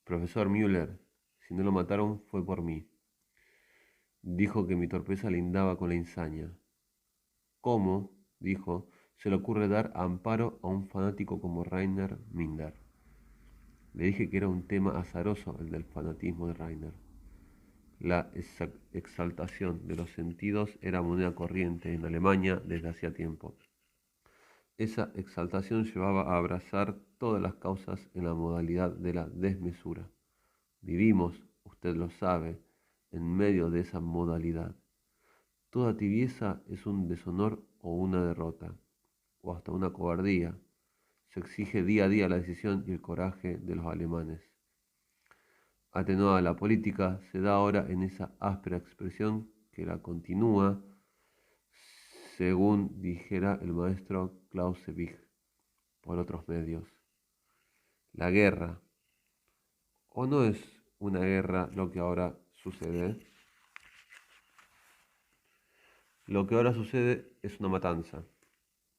Profesor Müller, si no lo mataron fue por mí. Dijo que mi torpeza lindaba con la insania. ¿Cómo, dijo, se le ocurre dar amparo a un fanático como Rainer Minder? Le dije que era un tema azaroso el del fanatismo de Rainer. La exaltación de los sentidos era moneda corriente en Alemania desde hacía tiempo. Esa exaltación llevaba a abrazar todas las causas en la modalidad de la desmesura. Vivimos, usted lo sabe, en medio de esa modalidad. Toda tibieza es un deshonor o una derrota, o hasta una cobardía. Se exige día a día la decisión y el coraje de los alemanes. Atenuada la política, se da ahora en esa áspera expresión que la continúa, según dijera el maestro Clausewitz, por otros medios. La guerra. ¿O no es una guerra lo que ahora sucede? Lo que ahora sucede es una matanza,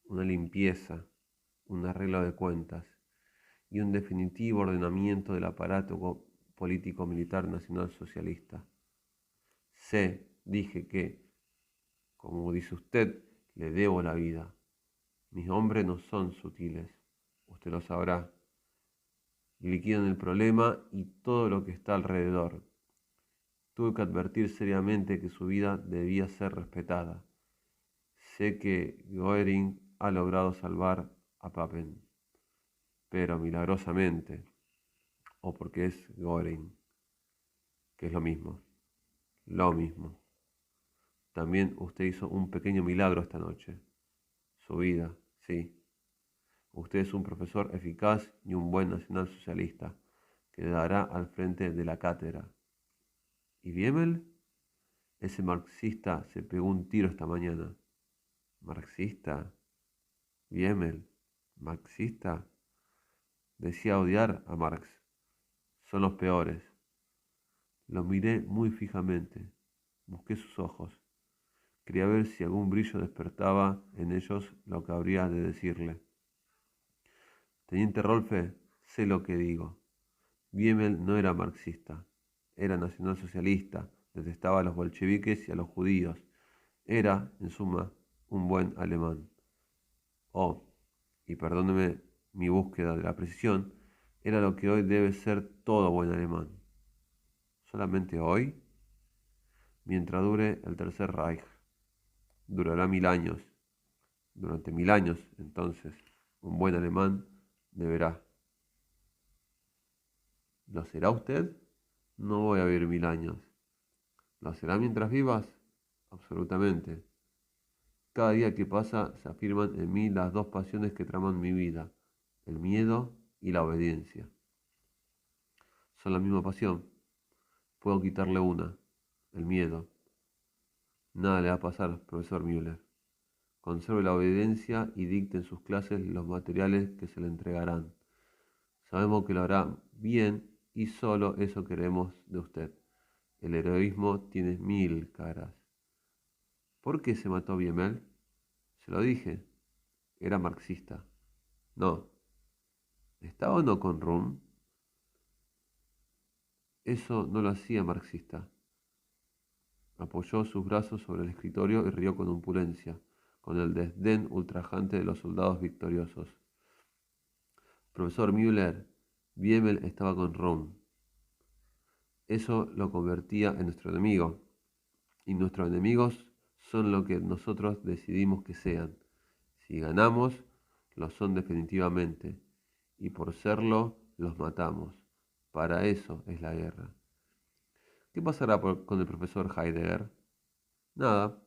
una limpieza, un arreglo de cuentas y un definitivo ordenamiento del aparato político-militar nacional-socialista. Dije que, como dice usted, le debo la vida. Mis hombres no son sutiles, usted lo sabrá. Liquidan el problema y todo lo que está alrededor. Tuve que advertir seriamente que su vida debía ser respetada. Sé que Goering ha logrado salvar a Papen, pero milagrosamente, o porque es Goering, que es lo mismo, lo mismo. También usted hizo un pequeño milagro esta noche. Su vida, sí. Usted es un profesor eficaz y un buen nacionalsocialista que dará al frente de la cátedra. ¿Y Biemel? Ese marxista se pegó un tiro esta mañana. ¿Marxista? ¿Biemel? ¿Marxista? Decía odiar a Marx. Son los peores. Lo miré muy fijamente. Busqué sus ojos. Quería ver si algún brillo despertaba en ellos lo que habría de decirle. Teniente Rolfe, sé lo que digo. Biemel no era marxista, era nacionalsocialista, detestaba a los bolcheviques y a los judíos. Era, en suma, un buen alemán. Oh, y perdóneme mi búsqueda de la precisión, era lo que hoy debe ser todo buen alemán. ¿Solamente hoy? Mientras dure el Tercer Reich. Durará 1000 años. Durante 1000 años, entonces, un buen alemán deberá. ¿Lo será usted? No voy a vivir 1000 años. ¿Lo será mientras vivas? Absolutamente. Cada día que pasa se afirman en mí las dos pasiones que traman mi vida, el miedo y la obediencia. Son la misma pasión. Puedo quitarle una, el miedo. Nada le va a pasar, profesor Müller. Conserve la obediencia y dicte en sus clases los materiales que se le entregarán. Sabemos que lo hará bien y solo eso queremos de usted. El heroísmo tiene 1000 caras. ¿Por qué se mató Biemel? Se lo dije. Era marxista. No. ¿Estaba o no con Rum? Eso no lo hacía marxista. Apoyó sus brazos sobre el escritorio y rió con opulencia, con el desdén ultrajante de los soldados victoriosos. Profesor Müller, Biemel estaba con Rum. Eso lo convertía en nuestro enemigo. Y nuestros enemigos son lo que nosotros decidimos que sean. Si ganamos, lo son definitivamente. Y por serlo, los matamos. Para eso es la guerra. ¿Qué pasará con el profesor Heidegger? Nada.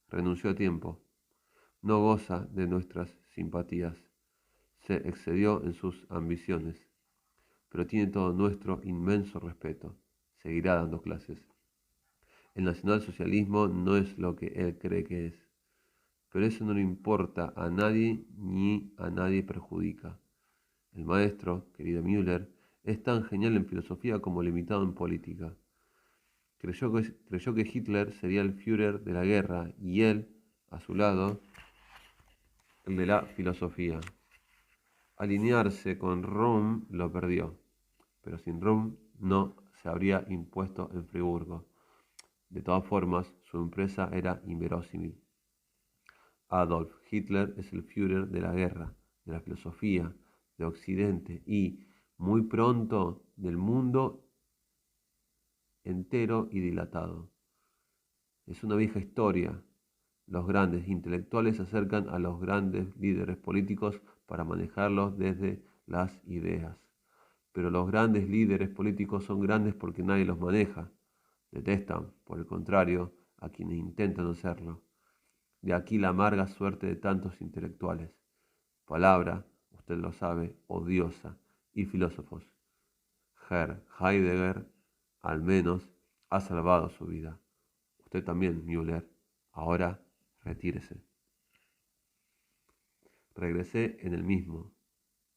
Renunció a tiempo. No goza de nuestras simpatías. Se excedió en sus ambiciones. Pero tiene todo nuestro inmenso respeto. Seguirá dando clases. El nacionalsocialismo no es lo que él cree que es. Pero eso no le importa a nadie ni a nadie perjudica. El maestro, querido Müller, es tan genial en filosofía como limitado en política. Creyó que Hitler sería el Führer de la guerra y él, a su lado, el de la filosofía. Alinearse con Rom lo perdió. pero sin Rum no se habría impuesto en Friburgo. De todas formas, su empresa era inverosímil. Adolf Hitler es el Führer de la guerra, de la filosofía, de Occidente y, muy pronto, del mundo entero y dilatado. Es una vieja historia. Los grandes intelectuales se acercan a los grandes líderes políticos para manejarlos desde las ideas. Pero los grandes líderes políticos son grandes porque nadie los maneja. Detestan, por el contrario, a quienes intentan hacerlo. De aquí la amarga suerte de tantos intelectuales. Palabra, usted lo sabe, odiosa, y filósofos. Herr Heidegger, al menos, ha salvado su vida. Usted también, Müller. Ahora, retírese. Regresé en el mismo,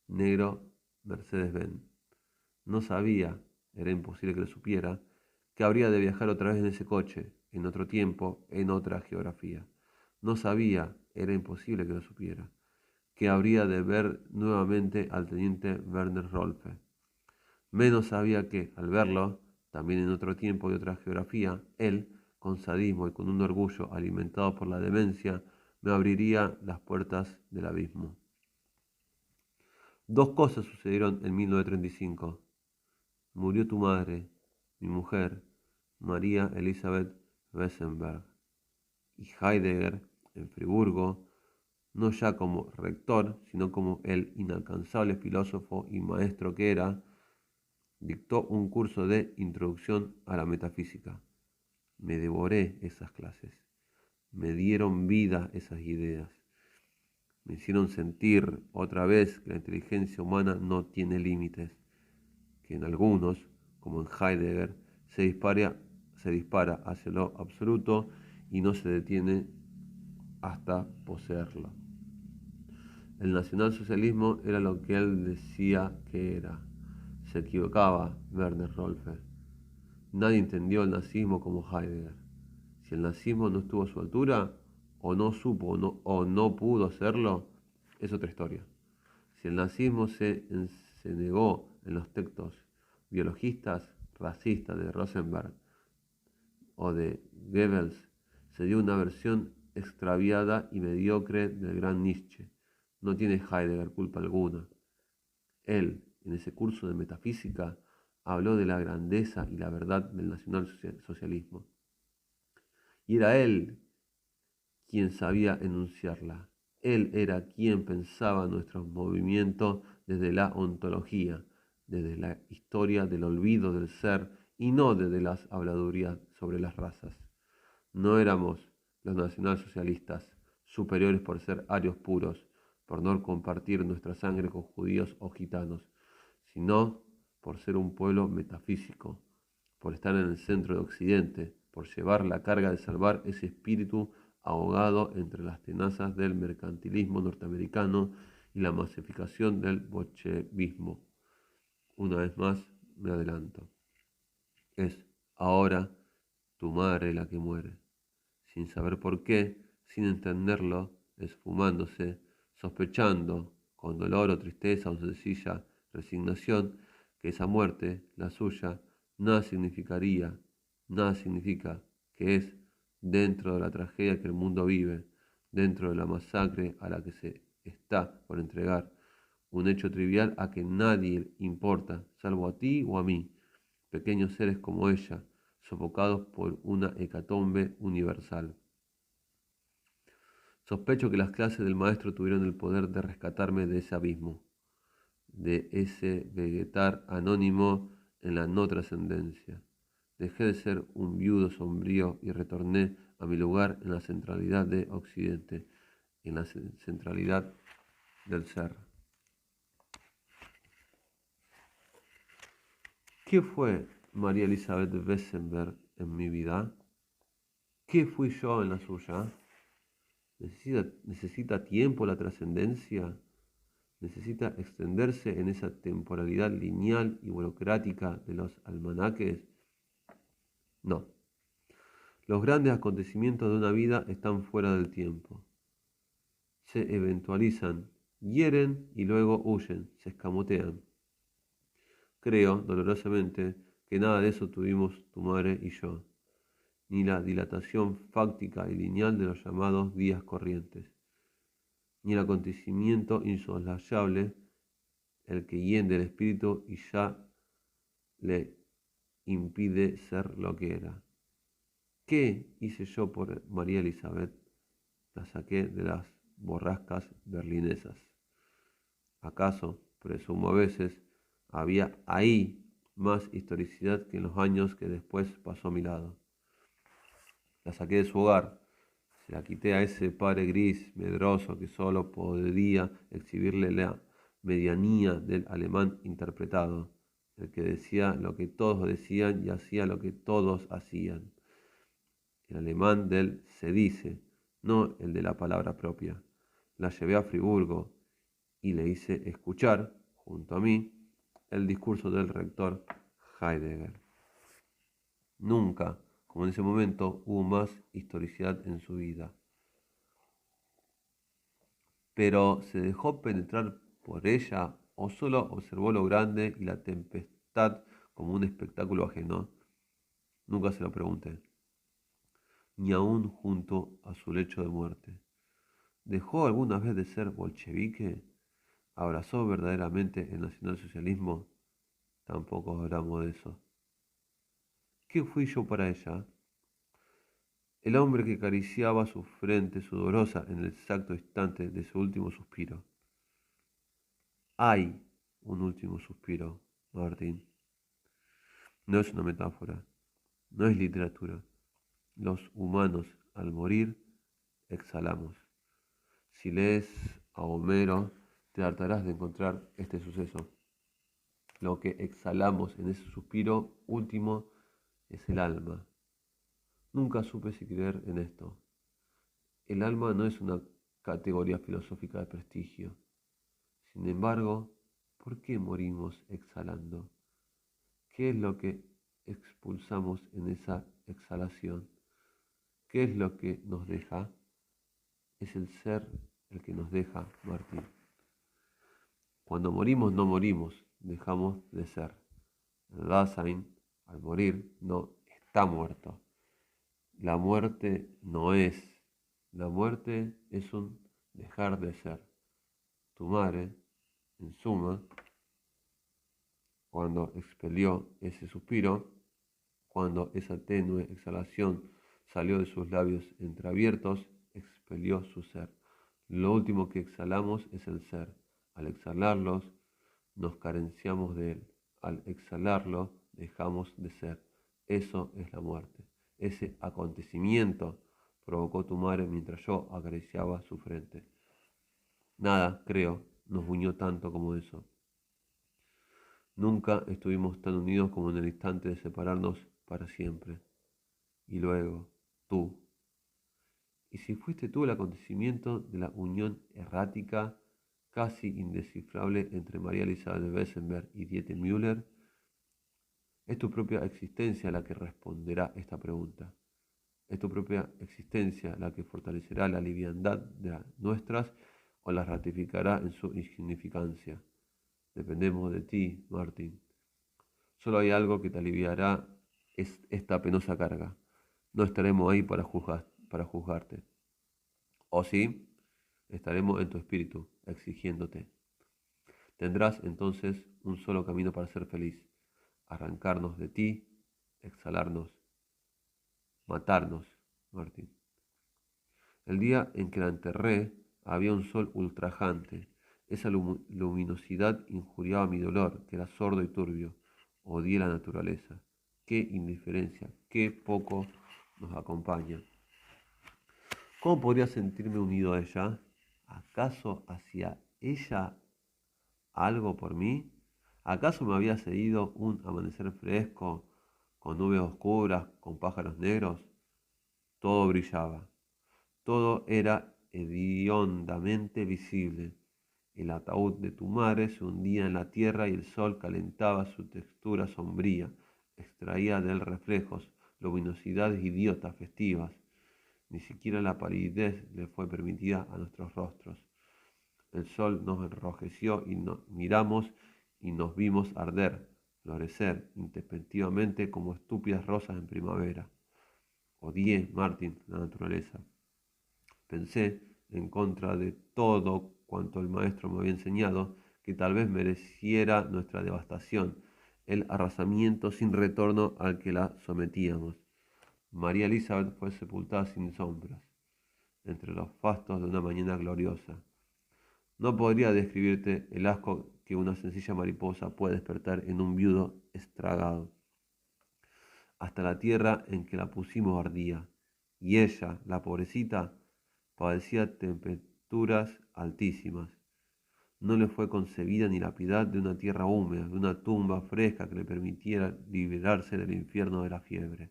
negro Mercedes-Benz. No sabía, era imposible que lo supiera, que habría de viajar otra vez en ese coche, en otro tiempo, en otra geografía. No sabía, era imposible que lo supiera, que habría de ver nuevamente al teniente Werner Rolfe. Menos sabía que, al verlo, también en otro tiempo y otra geografía, él, con sadismo y con un orgullo alimentado por la demencia, me abriría las puertas del abismo. Dos cosas sucedieron en 1935. Murió tu madre, mi mujer, María Elizabeth Wessenberg, y Heidegger, en Friburgo, no ya como rector, sino como el inalcanzable filósofo y maestro que era, dictó un curso de introducción a la metafísica. Me devoré esas clases, me dieron vida esas ideas, me hicieron sentir otra vez que la inteligencia humana no tiene límites, que en algunos, como en Heidegger, se dispara hacia lo absoluto y no se detiene hasta poseerlo. El nacionalsocialismo era lo que él decía que era. Se equivocaba Werner Rolfe. Nadie entendió el nazismo como Heidegger. Si el nazismo no estuvo a su altura, o no supo o no pudo hacerlo, es otra historia. Si el nazismo se negó en los textos biologistas racistas de Rosenberg o de Goebbels, se dio una versión extraviada y mediocre del gran Nietzsche. No tiene Heidegger culpa alguna. Él, en ese curso de metafísica, habló de la grandeza y la verdad del nacionalsocialismo. Y era él quien sabía enunciarla. Él era quien pensaba nuestros movimientos desde la ontología, desde la historia del olvido del ser y no desde las habladurías sobre las razas. No éramos los nacionalsocialistas superiores por ser arios puros, por no compartir nuestra sangre con judíos o gitanos, sino por ser un pueblo metafísico, por estar en el centro de Occidente, por llevar la carga de salvar ese espíritu ahogado entre las tenazas del mercantilismo norteamericano y la masificación del bolchevismo. Una vez más, me adelanto. Es ahora tu madre la que muere, sin saber por qué, sin entenderlo, esfumándose, sospechando, con dolor o tristeza o sencilla resignación, que esa muerte, la suya, nada significaría, nada significa, que es, dentro de la tragedia que el mundo vive, dentro de la masacre a la que se está por entregar, un hecho trivial a que nadie importa, salvo a ti o a mí, pequeños seres como ella, sofocados por una hecatombe universal. Sospecho que las clases del maestro tuvieron el poder de rescatarme de ese abismo, de ese vegetar anónimo en la no trascendencia. Dejé de ser un viudo sombrío y retorné a mi lugar en la centralidad de Occidente, en la centralidad del ser. ¿Qué fue María Elizabeth Wessenberg en mi vida? ¿Qué fui yo en la suya? ¿Necesita tiempo la trascendencia? ¿Necesita extenderse en esa temporalidad lineal y burocrática de los almanaques? No. Los grandes acontecimientos de una vida están fuera del tiempo. Se eventualizan, hieren y luego huyen, se escamotean. creo, dolorosamente, que nada de eso tuvimos tu madre y yo, ni la dilatación fáctica y lineal de los llamados días corrientes, ni el acontecimiento insoslayable, el que hiende el espíritu y ya le impide ser lo que era. ¿Qué hice yo por María Elizabeth? La saqué de las borrascas berlinesas. ¿Acaso, presumo a veces, había ahí más historicidad que en los años que después pasó a mi lado? La saqué de su hogar, se la quité a ese padre gris, medroso, que solo podría exhibirle la medianía del alemán interpretado, el que decía lo que todos decían y hacía lo que todos hacían. El alemán del se dice, no el de la palabra propia. La llevé a Friburgo y le hice escuchar, junto a mí, el discurso del rector Heidegger. Nunca, como en ese momento, hubo más historicidad en su vida. Pero se dejó penetrar por ella o solo observó lo grande y la tempestad como un espectáculo ajeno. Nunca se lo pregunté, ni aun junto a su lecho de muerte. ¿Dejó alguna vez de ser bolchevique? ¿Abrazó verdaderamente el nacionalsocialismo? Tampoco hablamos de eso. ¿Qué fui yo para ella? El hombre que acariciaba su frente sudorosa en el exacto instante de su último suspiro. Hay un último suspiro, Martín. No es una metáfora, no es literatura. Los humanos, al morir, exhalamos. Si lees a Homero, te hartarás de encontrar este suceso. Lo que exhalamos en ese suspiro último es el alma. Nunca supe si creer en esto. El alma no es una categoría filosófica de prestigio. Sin embargo, ¿por qué morimos exhalando? ¿Qué es lo que expulsamos en esa exhalación? ¿Qué es lo que nos deja? Es el ser el que nos deja, Martín. Cuando morimos no morimos, dejamos de ser. El Dasein, al morir, no está muerto. La muerte no es. La muerte es un dejar de ser. Tu madre, en suma, cuando expelió ese suspiro, cuando esa tenue exhalación salió de sus labios entreabiertos, expelió su ser. Lo último que exhalamos es el ser. Al exhalarlos, nos carenciamos de él. Al exhalarlo, dejamos de ser. Eso es la muerte. Ese acontecimiento provocó tu madre mientras yo acariciaba su frente. Nada, creo, nos unió tanto como eso. Nunca estuvimos tan unidos como en el instante de separarnos para siempre. Y luego, tú. Y si fuiste tú el acontecimiento de la unión errática, casi indescifrable entre María Elizabeth de Wesenberg y Dieter Müller, es tu propia existencia la que responderá esta pregunta. Es tu propia existencia la que fortalecerá la liviandad de las nuestras o las ratificará en su insignificancia. Dependemos de ti, Martín. Solo hay algo que te aliviará esta penosa carga. No estaremos ahí para juzgarte. O sí, estaremos en tu espíritu, exigiéndote. Tendrás entonces un solo camino para ser feliz. Arrancarnos de ti, exhalarnos, matarnos, Martín. El día en que la enterré había un sol ultrajante. Esa luminosidad injuriaba mi dolor, que era sordo y turbio. Odié la naturaleza. Qué indiferencia, qué poco nos acompaña. ¿Cómo podría sentirme unido a ella? ¿Acaso hacía ella algo por mí? ¿Acaso me había cedido un amanecer fresco, con nubes oscuras, con pájaros negros? Todo brillaba. Todo era hediondamente visible. El ataúd de tu madre se hundía en la tierra y el sol calentaba su textura sombría, extraía de él reflejos, luminosidades idiotas, festivas. Ni siquiera la palidez le fue permitida a nuestros rostros. El sol nos enrojeció y nos miramos y nos vimos arder, florecer intempestivamente como estúpidas rosas en primavera. Odié, Martín, la naturaleza. Pensé, en contra de todo cuanto el maestro me había enseñado, que tal vez mereciera nuestra devastación, el arrasamiento sin retorno al que la sometíamos. María Elizabeth fue sepultada sin sombras, entre los fastos de una mañana gloriosa. No podría describirte el asco que una sencilla mariposa puede despertar en un viudo estragado. Hasta la tierra en que la pusimos ardía, y ella, la pobrecita, padecía temperaturas altísimas. No le fue concebida ni la piedad de una tierra húmeda, de una tumba fresca que le permitiera liberarse del infierno de la fiebre.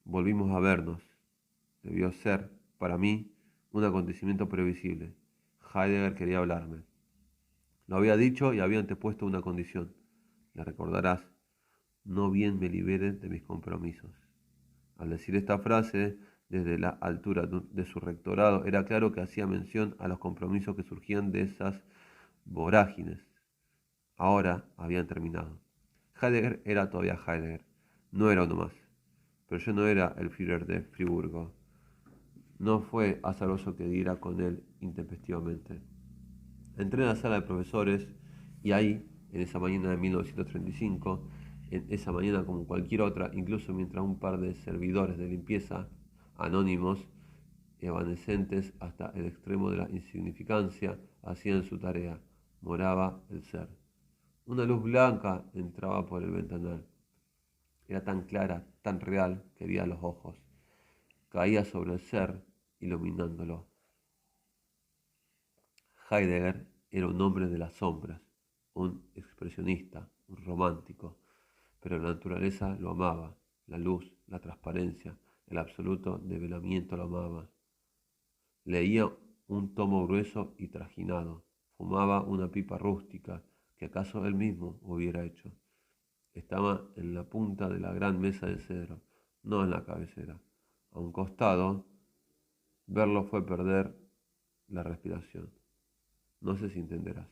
Volvimos a vernos. Debió ser, para mí, un acontecimiento previsible. Heidegger quería hablarme. Lo había dicho y había antepuesto una condición. La recordarás. No bien me libere de mis compromisos. Al decir esta frase, desde la altura de su rectorado, era claro que hacía mención a los compromisos que surgían de esas vorágines. Ahora habían terminado. Heidegger era todavía Heidegger, no era uno más. Pero yo no era el Führer de Friburgo. No fue azaroso que diera con él intempestivamente. Entré en la sala de profesores y ahí, en esa mañana de 1935, en esa mañana como cualquier otra, incluso mientras un par de servidores de limpieza, anónimos, evanescentes hasta el extremo de la insignificancia, hacían su tarea, moraba el ser. Una luz blanca entraba por el ventanal. Era tan clara, tan real, que hería los ojos. Caía sobre el ser, iluminándolo. Heidegger era un hombre de las sombras, un expresionista, un romántico, pero la naturaleza lo amaba, la luz, la transparencia, el absoluto develamiento lo amaba. Leía un tomo grueso y trajinado, fumaba una pipa rústica que acaso él mismo hubiera hecho. Estaba en la punta de la gran mesa de cedro, no en la cabecera. A un costado, verlo fue perder la respiración. No sé si entenderás.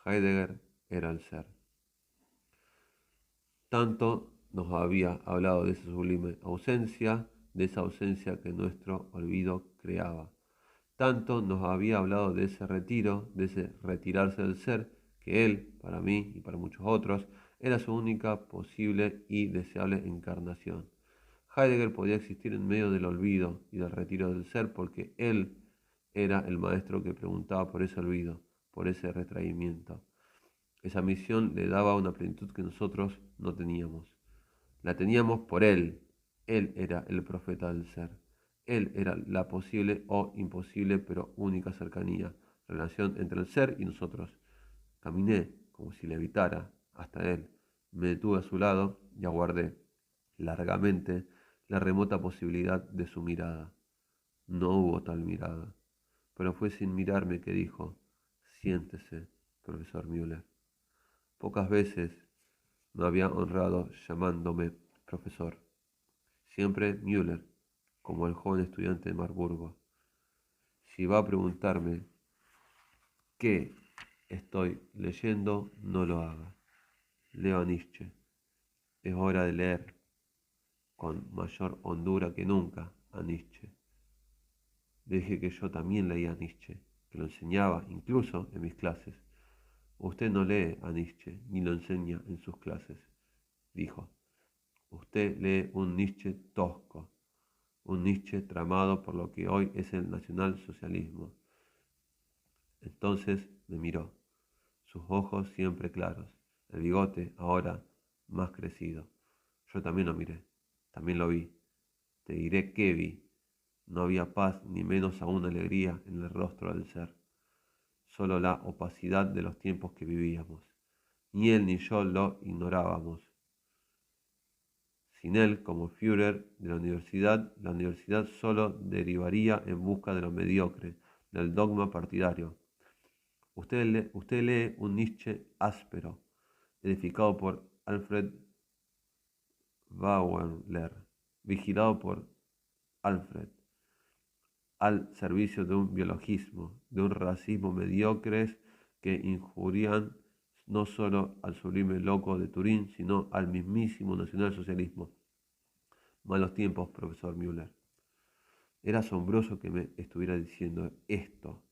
Heidegger era el ser. Tanto nos había hablado de esa sublime ausencia, de esa ausencia que nuestro olvido creaba. Tanto nos había hablado de ese retiro, de ese retirarse del ser, que él, para mí y para muchos otros, era su única posible y deseable encarnación. Heidegger podía existir en medio del olvido y del retiro del ser porque él era el maestro que preguntaba por ese olvido, por ese retraimiento. Esa misión le daba una plenitud que nosotros no teníamos. La teníamos por él. Él era el profeta del ser. Él era la posible o imposible pero única cercanía, relación entre el ser y nosotros. Caminé como si levitara hasta él. Me detuve a su lado y aguardé largamente la remota posibilidad de su mirada. No hubo tal mirada, pero fue sin mirarme que dijo: siéntese, profesor Müller. Pocas veces me había honrado llamándome profesor. Siempre Müller, como el joven estudiante de Marburgo. Si va a preguntarme qué estoy leyendo, no lo haga. Leo a Nietzsche. Es hora de leer con mayor hondura que nunca a Nietzsche. Le dije que yo también leía a Nietzsche, que lo enseñaba incluso en mis clases. Usted no lee a Nietzsche ni lo enseña en sus clases, dijo. Usted lee un Nietzsche tosco, un Nietzsche tramado por lo que hoy es el nacionalsocialismo. Entonces me miró, sus ojos siempre claros, el bigote ahora más crecido. Yo también lo miré, también lo vi. Te diré qué vi. No había paz ni menos aún alegría en el rostro del ser. Solo la opacidad de los tiempos que vivíamos. Ni él ni yo lo ignorábamos. Sin él, como Führer de la universidad solo derivaría en busca de lo mediocre, del dogma partidario. Usted lee un Nietzsche áspero, edificado por Alfred Bauerler, vigilado por Alfred, al servicio de un biologismo, de un racismo mediocres que injurian no solo al sublime loco de Turín, sino al mismísimo nacionalsocialismo. Malos tiempos, profesor Müller. Era asombroso que me estuviera diciendo esto.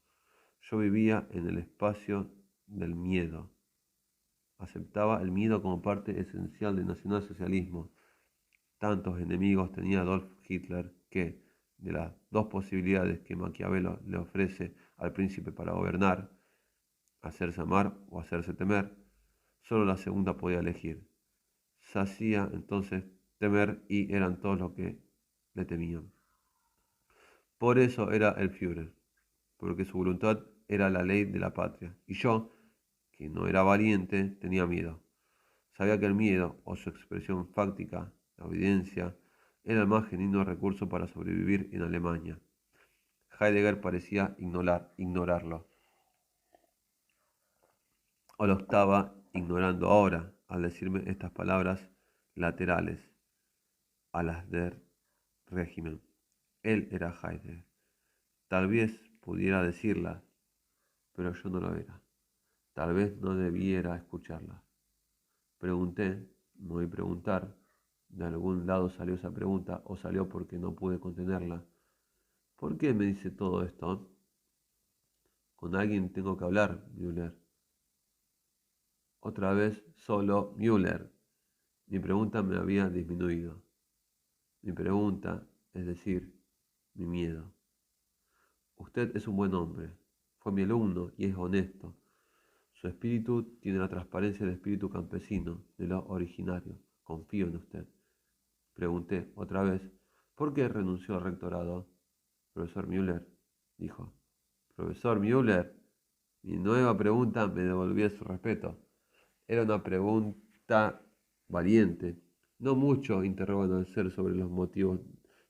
Yo vivía en el espacio del miedo. Aceptaba el miedo como parte esencial del nacionalsocialismo. Tantos enemigos tenía Adolf Hitler que, de las dos posibilidades que Maquiavelo le ofrece al príncipe para gobernar, hacerse amar o hacerse temer, solo la segunda podía elegir. Se hacía entonces temer y eran todos los que le temían. Por eso era el Führer, porque su voluntad era la ley de la patria. Y yo, que no era valiente, tenía miedo. Sabía que el miedo, o su expresión fáctica, la evidencia, era el más genuino recurso para sobrevivir en Alemania. Heidegger parecía ignorarlo, o lo estaba ignorando ahora al decirme estas palabras laterales a las del régimen. Él era Heidegger. Tal vez pudiera decirlas, pero yo no lo era. Tal vez no debiera escucharlas. Pregunté, no oí preguntar. De algún lado salió esa pregunta o salió porque no pude contenerla. ¿Por qué me dice todo esto? Con alguien tengo que hablar, Müller. Otra vez solo Müller. Mi pregunta me había disminuido. Mi pregunta, es decir, mi miedo. Usted es un buen hombre. Fue mi alumno y es honesto. Su espíritu tiene la transparencia del espíritu campesino, de lo originario. Confío en usted. Pregunté otra vez, ¿por qué renunció al rectorado? Profesor Müller, dijo. Profesor Müller, mi nueva pregunta me devolvía su respeto. Era una pregunta valiente. No mucho interrogan al ser sobre los motivos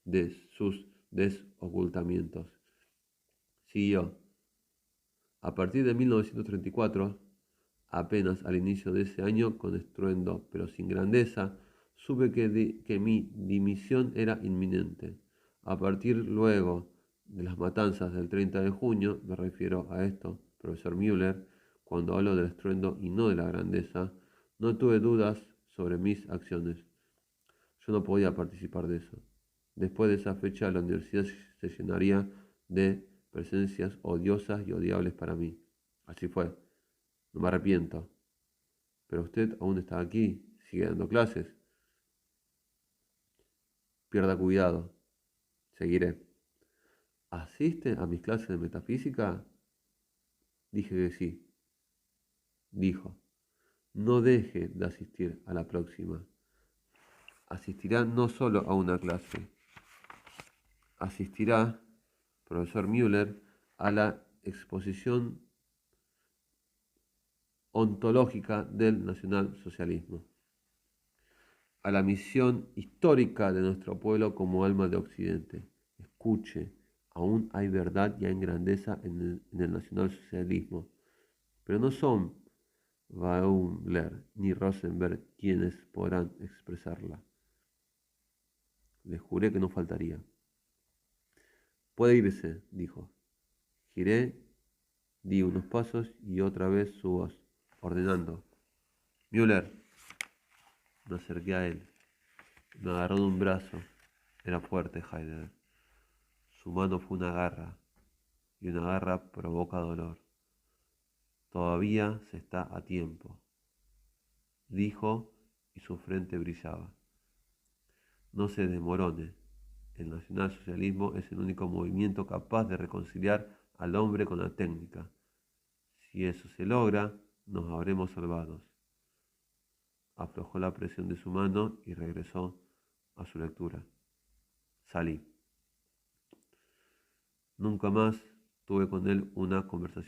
de sus desocultamientos. Siguió. A partir de 1934, apenas al inicio de ese año, con estruendo pero sin grandeza, supe que mi dimisión era inminente. A partir luego de las matanzas del 30 de junio, me refiero a esto, profesor Müller, cuando hablo del estruendo y no de la grandeza, no tuve dudas sobre mis acciones. Yo no podía participar de eso. Después de esa fecha, la universidad se llenaría de presencias odiosas y odiables para mí. Así fue. No me arrepiento. Pero usted aún está aquí, sigue dando clases. Pierda cuidado. Seguiré. ¿Asiste a mis clases de metafísica? Dije que sí. Dijo. No deje de asistir a la próxima. Asistirá no solo a una clase. Asistirá, profesor Müller, a la exposición ontológica del nacionalsocialismo, a la misión histórica de nuestro pueblo como alma de Occidente. Escuche, aún hay verdad y hay grandeza en el nacionalsocialismo, pero no son Baumler ni Rosenberg quienes podrán expresarla. Les juré que no faltaría. Puede irse, dijo. Giré, di unos pasos y otra vez su voz, ordenando. Müller. Me acerqué a él. Me agarró de un brazo. Era fuerte Heidegger. Su mano fue una garra, y una garra provoca dolor. Todavía se está a tiempo, dijo, y su frente brillaba. No se desmorone. El nacionalsocialismo es el único movimiento capaz de reconciliar al hombre con la técnica. Si eso se logra, nos habremos salvado. Aflojó la presión de su mano y regresó a su lectura. Salí. Nunca más tuve con él una conversación